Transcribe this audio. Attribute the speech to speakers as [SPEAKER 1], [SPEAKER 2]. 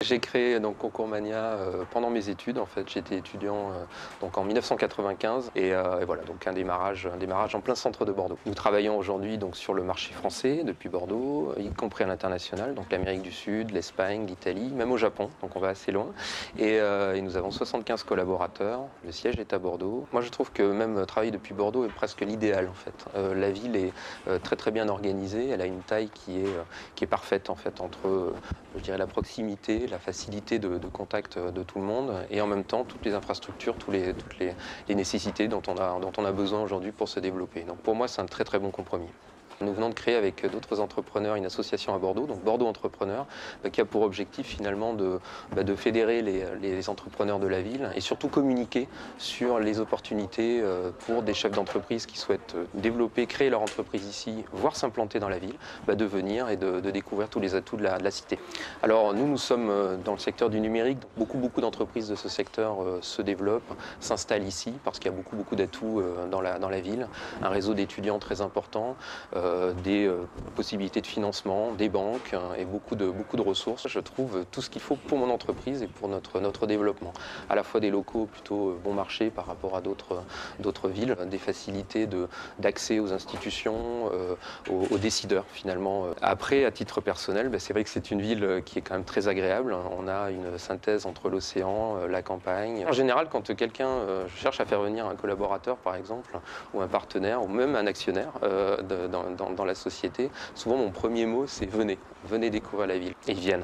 [SPEAKER 1] J'ai créé donc Concours Mania pendant mes études. En fait, j'étais étudiant donc en 1995 et voilà donc un démarrage en plein centre de Bordeaux. Nous travaillons aujourd'hui donc sur le marché français depuis Bordeaux, y compris à l'international, donc l'Amérique du Sud, l'Espagne, l'Italie, même au Japon. Donc on va assez loin. Et nous avons 75 collaborateurs. Le siège est à Bordeaux. Moi, je trouve que même travailler depuis Bordeaux est presque l'idéal en fait. La ville est très très bien organisée. Elle a une taille qui est parfaite en fait entre je dirais la proximité, la facilité de contact de tout le monde et en même temps toutes les infrastructures, toutes les nécessités dont on a besoin aujourd'hui pour se développer. Donc pour moi, c'est un très très bon compromis. Nous venons de créer avec d'autres entrepreneurs une association à Bordeaux, donc Bordeaux Entrepreneurs, qui a pour objectif finalement de fédérer les entrepreneurs de la ville et surtout communiquer sur les opportunités pour des chefs d'entreprise qui souhaitent développer, créer leur entreprise ici, voire s'implanter dans la ville, de venir et de découvrir tous les atouts de la cité. Alors nous sommes dans le secteur du numérique, donc beaucoup d'entreprises de ce secteur se développent, s'installent ici parce qu'il y a beaucoup d'atouts dans la ville, un réseau d'étudiants très important, des possibilités de financement, des banques et beaucoup de ressources. Je trouve tout ce qu'il faut pour mon entreprise et pour notre développement. À la fois des locaux plutôt bon marché par rapport à d'autres villes, des facilités d'accès aux institutions, aux décideurs finalement. Après, à titre personnel, c'est vrai que c'est une ville qui est quand même très agréable. On a une synthèse entre l'océan, la campagne. En général, quand quelqu'un cherche à faire venir un collaborateur par exemple, ou un partenaire, ou même un actionnaire dans la société, souvent mon premier mot c'est venez découvrir la ville. Et ils viennent.